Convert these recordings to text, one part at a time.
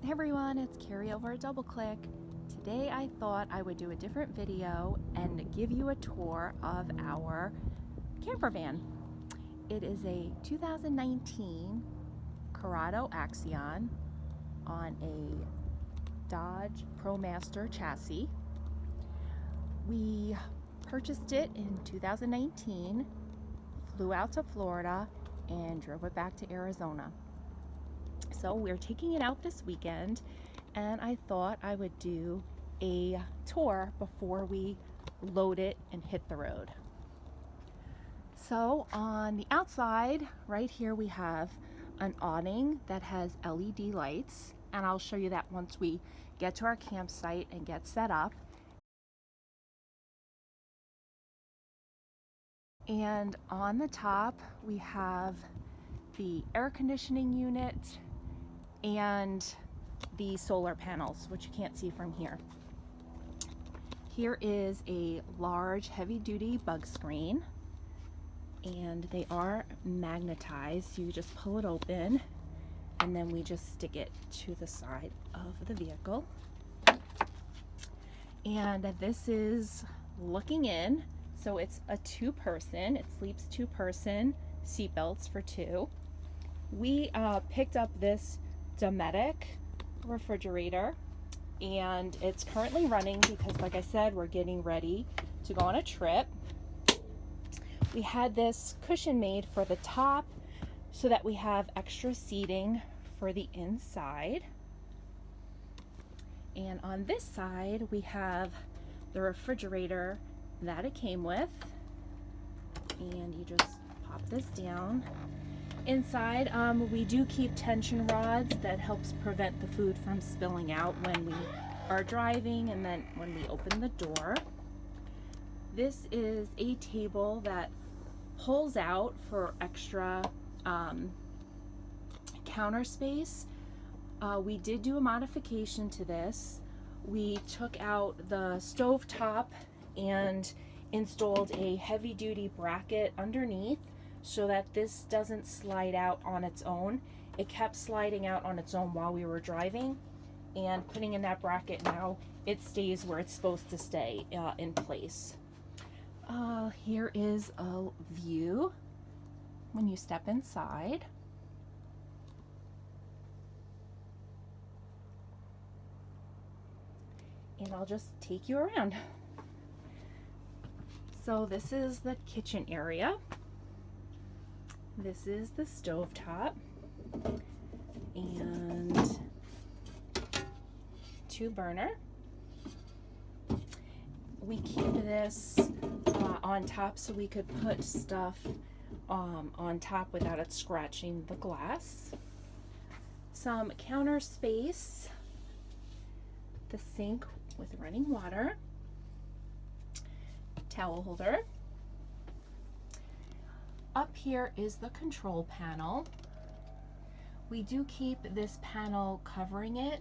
Hey everyone, it's Carrie over at Double Click. Today I thought I would do a different video and give you a tour of our camper van. It is a 2019 Carado Axion on a Dodge Promaster chassis. We purchased it in 2019, flew out to Florida, and drove it back to Arizona. So we're taking it out this weekend, and I thought I would do a tour before we load it and hit the road. So on the outside, right here, we have an awning that has LED lights, and I'll show you that once we get to our campsite and get set up. And on the top, we have the air conditioning unit and the solar panels, which you can't see from here. Here is a large heavy-duty bug screen, and they are magnetized, so you just pull it open and then we just stick it to the side of the vehicle. And this is looking in, so it's a two-person, it sleeps two-person, seatbelts for two. We picked up this Dometic refrigerator, and it's currently running because, like I said, we're getting ready to go on a trip. We had this cushion made for the top so that we have extra seating for the inside. And on this side, we have the refrigerator that it came with, and you just pop this down. Inside, we do keep tension rods that helps prevent the food from spilling out when we are driving and then when we open the door. This is a table that pulls out for extra counter space. We did do a modification to this. We took out the stove top and installed a heavy-duty bracket underneath so that this doesn't slide out on its own. It kept sliding out on its own while we were driving, and putting in that bracket now, it stays where it's supposed to stay in place. Here is a view when you step inside. And I'll just take you around. So this is the kitchen area. This is the stovetop and 2-burner. We keep this on top so we could put stuff on top without it scratching the glass. Some counter space, the sink with running water, towel holder. Up here is the control panel. We do keep this panel covering it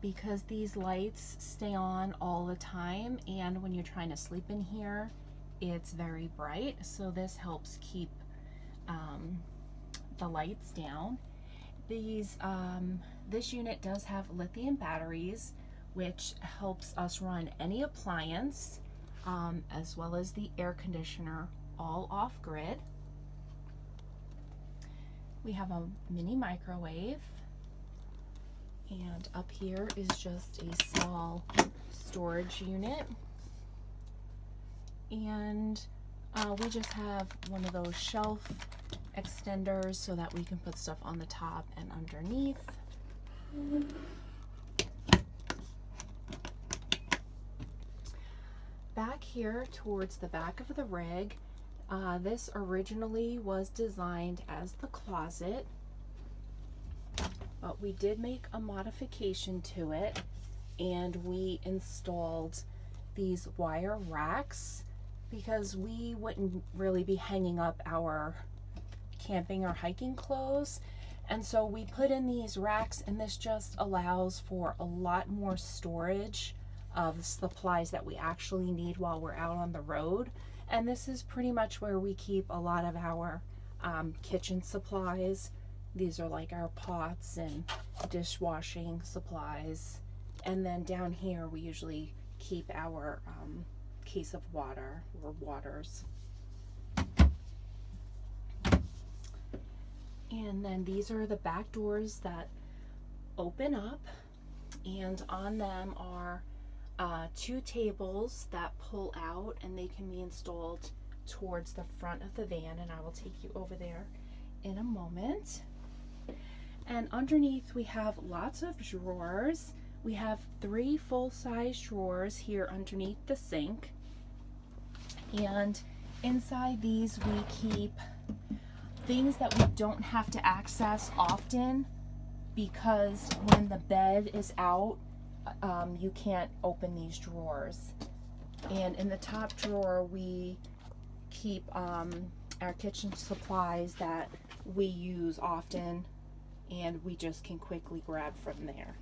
because these lights stay on all the time, and when you're trying to sleep in here, it's very bright, so this helps keep the lights down. This unit does have lithium batteries, which helps us run any appliance as well as the air conditioner, all off grid. We have a mini microwave, and up here is just a small storage unit, and we just have one of those shelf extenders so that we can put stuff on the top and underneath. Back here towards the back of the rig, this originally was designed as the closet, but we did make a modification to it, and we installed these wire racks because we wouldn't really be hanging up our camping or hiking clothes, and so we put in these racks, and this just allows for a lot more storage of supplies that we actually need while we're out on the road. And this is pretty much where we keep a lot of our kitchen supplies These are like our pots and dishwashing supplies. And then down here we usually keep our case of water or waters. And then these are the back doors that open up, and on them are 2 tables that pull out, and they can be installed towards the front of the van, and I will take you over there in a moment. And underneath we have lots of drawers. We have 3 full-size drawers here underneath the sink, and inside these we keep things that we don't have to access often, because when the bed is out, you can't open these drawers. And in the top drawer we keep our kitchen supplies that we use often, and we just can quickly grab from there.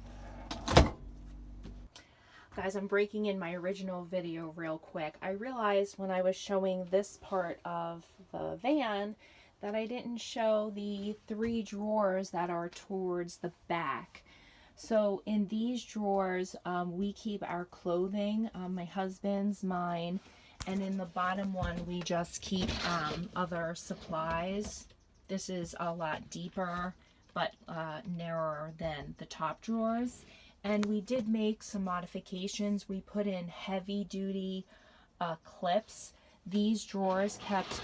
Guys, I'm breaking in my original video real quick. I realized when I was showing this part of the van that I didn't show the 3 drawers that are towards the back. So in these drawers, we keep our clothing, my husband's, mine, and in the bottom one we just keep other supplies. This is a lot deeper but narrower than the top drawers. And we did make some modifications. We put in heavy duty clips. These drawers kept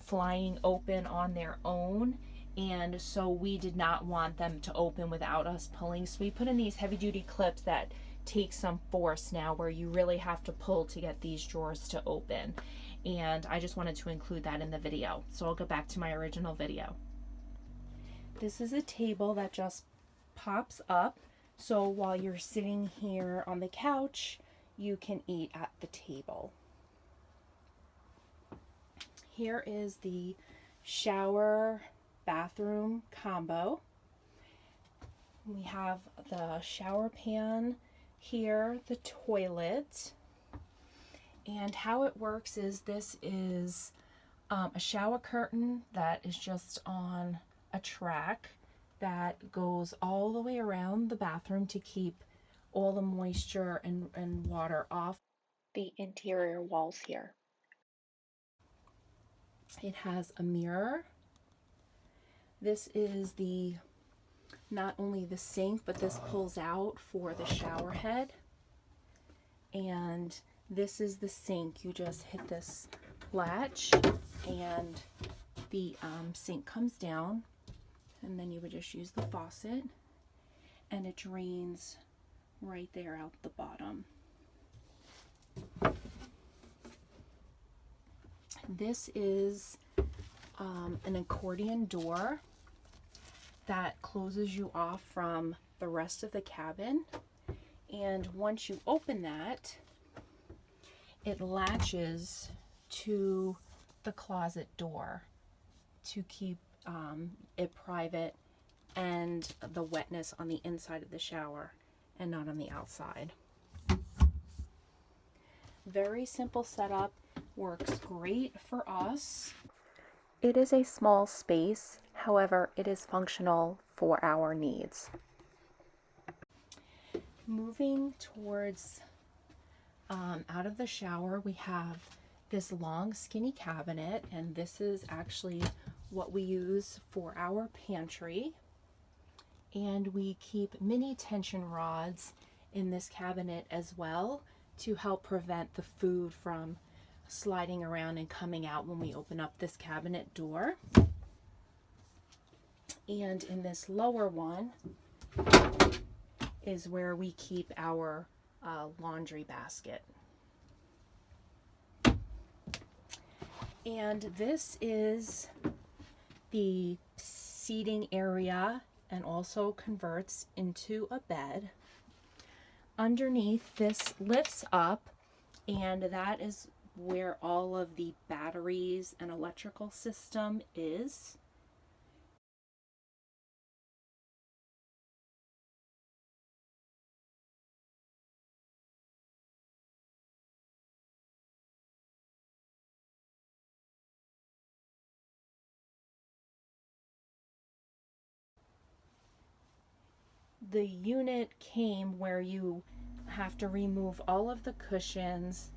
flying open on their own, and so we did not want them to open without us pulling. So we put in these heavy duty clips that take some force now, where you really have to pull to get these drawers to open. And I just wanted to include that in the video. So I'll go back to my original video. This is a table that just pops up. So while you're sitting here on the couch, you can eat at the table. Here is the shower bathroom combo. We have the shower pan here, the toilet, and how it works is this is a shower curtain that is just on a track that goes all the way around the bathroom to keep all the moisture and water off the interior walls here. It has a mirror. This is the not only the sink, but this pulls out for the shower head. And this is the sink. You just hit this latch and the sink comes down, and then you would just use the faucet and it drains right there out the bottom. This is an accordion door that closes you off from the rest of the cabin, and once you open that, it latches to the closet door to keep it private and the wetness on the inside of the shower and not on the outside. Very simple setup, works great for us. It is a small space, however, it is functional for our needs. Moving towards out of the shower, we have this long skinny cabinet, and this is actually what we use for our pantry. And we keep mini tension rods in this cabinet as well to help prevent the food from sliding around and coming out when we open up this cabinet door. And in this lower one is where we keep our laundry basket. And this is the seating area and also converts into a bed. Underneath, this lifts up, and that is where all of the batteries and electrical system is. the unit came where you have to remove all of the cushions,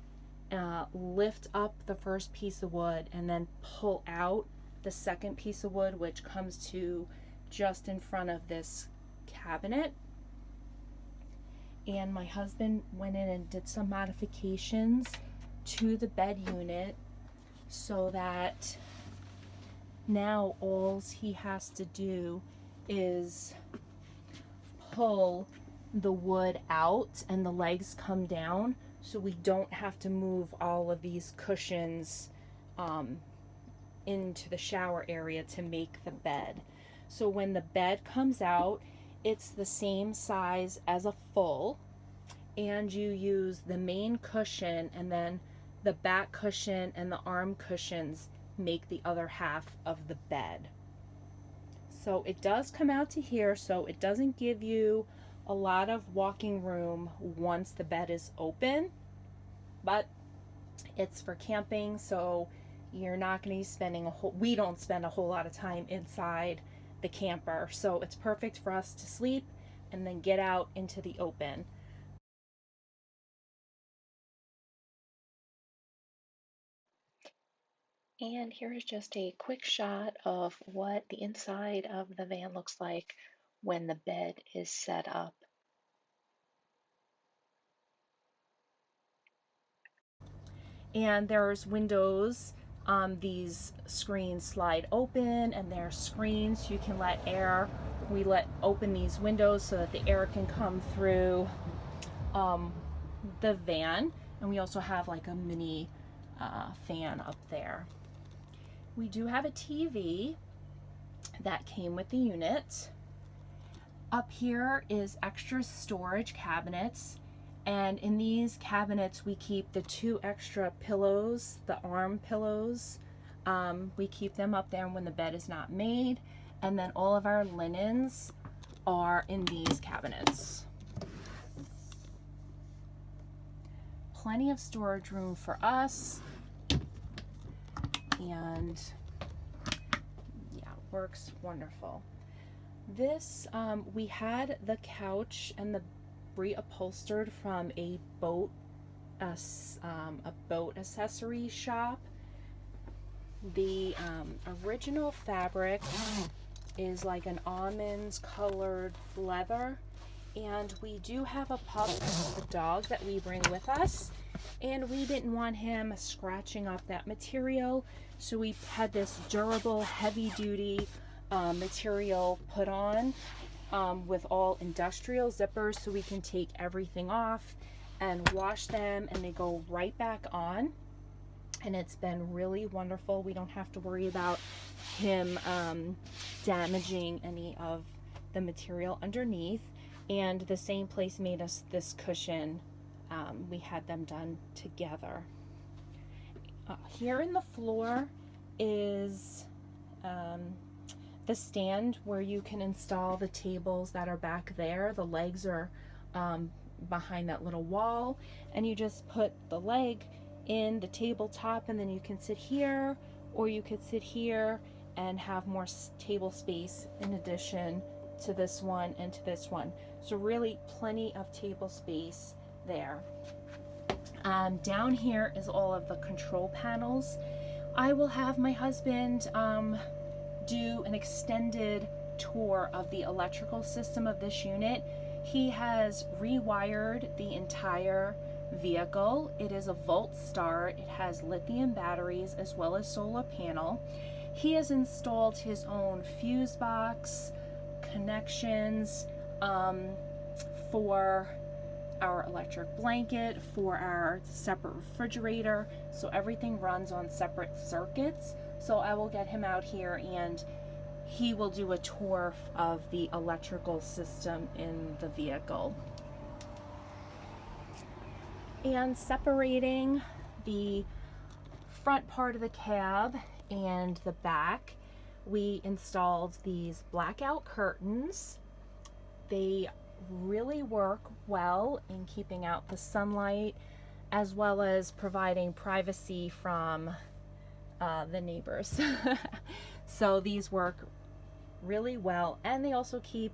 lift up the first piece of wood, and then pull out the second piece of wood, which comes to just in front of this cabinet. And my husband went in and did some modifications to the bed unit so that now all he has to do is pull the wood out and the legs come down, so we don't have to move all of these cushions into the shower area to make the bed. So when the bed comes out, it's the same size as a full, and you use the main cushion, and then the back cushion and the arm cushions make the other half of the bed. So it does come out to here, so it doesn't give you a lot of walking room once the bed is open, but it's for camping, so you're not going to be spending we don't spend a whole lot of time inside the camper, so it's perfect for us to sleep and then get out into the open. And here's just a quick shot of what the inside of the van looks like when the bed is set up. And there's windows. These screens slide open, and there are screens you can let air. We let open these windows so that the air can come through the van, and we also have like a mini fan up there. We do have a TV that came with the unit. Up here is extra storage cabinets, and in these cabinets we keep the 2 extra pillows, the arm pillows. We keep them up there when the bed is not made, and then all of our linens are in these cabinets. Plenty of storage room for us, and yeah, works wonderful. This, we had the couch and the reupholstered from a boat accessory shop. The original fabric is like an almonds colored leather, and we do have a pup, the dog, that we bring with us, and we didn't want him scratching up that material, so we had this durable heavy duty material put on with all industrial zippers, so we can take everything off and wash them and they go right back on. And it's been really wonderful. We don't have to worry about him damaging any of the material underneath. And the same place made us this cushion. We had them done together. Here in the floor is the stand where you can install the tables that are back there. The legs are behind that little wall, and you just put the leg in the tabletop, and then you can sit here, or you could sit here and have more table space in addition to this one and to this one. So really plenty of table space there. Down here is all of the control panels. I will have my husband do an extended tour of the electrical system of this unit. He has rewired the entire vehicle. It is a volt start. It has lithium batteries as well as solar panel. He has installed his own fuse box connections for our electric blanket, for our separate refrigerator, so everything runs on separate circuits. So I will get him out here and he will do a tour of the electrical system in the vehicle. And separating the front part of the cab and the back, we installed these blackout curtains. They really work well in keeping out the sunlight as well as providing privacy from the neighbors. So these work really well, and they also keep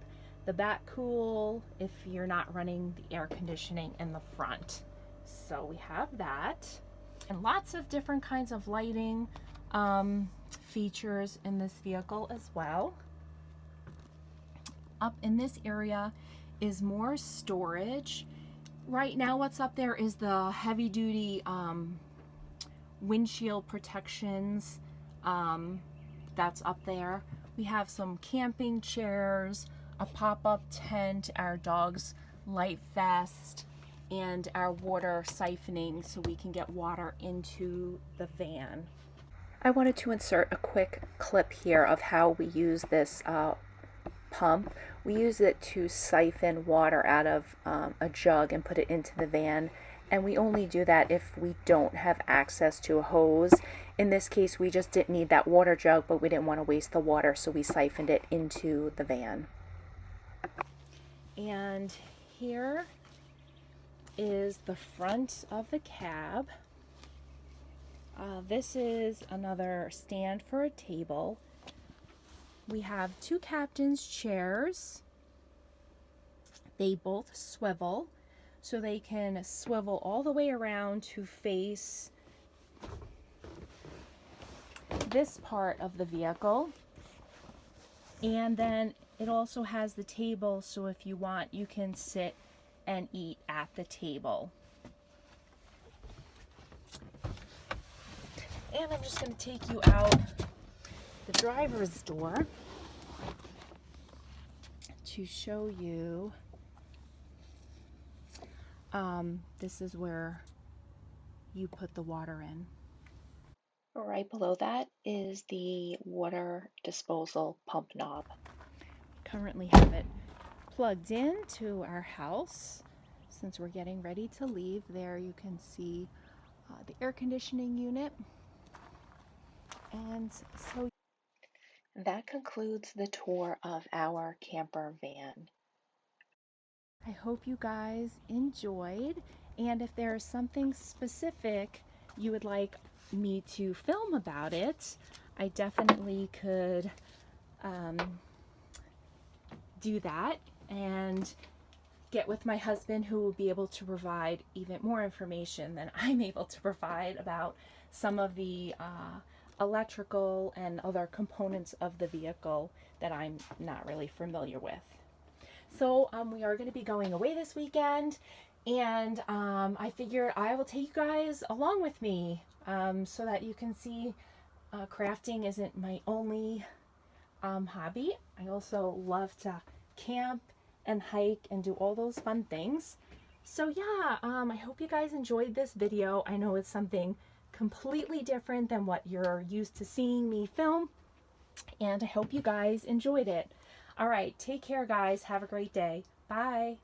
the back cool if you're not running the air conditioning in the front. So we have that, and lots of different kinds of lighting features in this vehicle as well. Up in this area is more storage. Right now what's up there is the heavy duty windshield protections. That's up there. We have some camping chairs, a pop-up tent, our dog's light vest, and our water siphoning so we can get water into the van. I wanted to insert a quick clip here of how we use this pump. We use it to siphon water out of a jug and put it into the van, and we only do that if we don't have access to a hose. In this case, we just didn't need that water jug, but we didn't want to waste the water, so we siphoned it into the van. And here is the front of the cab. This is another stand for a table. We have two captain's chairs. They both swivel, so they can swivel all the way around to face this part of the vehicle. And then it also has the table, so if you want, you can sit and eat at the table. And I'm just going to take you out the driver's door to show you. This is where you put the water in. Right below that is the water disposal pump knob. Currently have it plugged in to our house. Since we're getting ready to leave, there you can see the air conditioning unit. And so that concludes the tour of our camper van. I hope you guys enjoyed, and if there's something specific you would like me to film about it, I definitely could do that and get with my husband, who will be able to provide even more information than I'm able to provide about some of the electrical and other components of the vehicle that I'm not really familiar with. So we are going to be going away this weekend, and I figured I will take you guys along with me so that you can see crafting isn't my only hobby. I also love to camp and hike and do all those fun things. So yeah, I hope you guys enjoyed this video. I know it's something completely different than what you're used to seeing me film, and I hope you guys enjoyed it. All right, take care guys. Have a great day. Bye.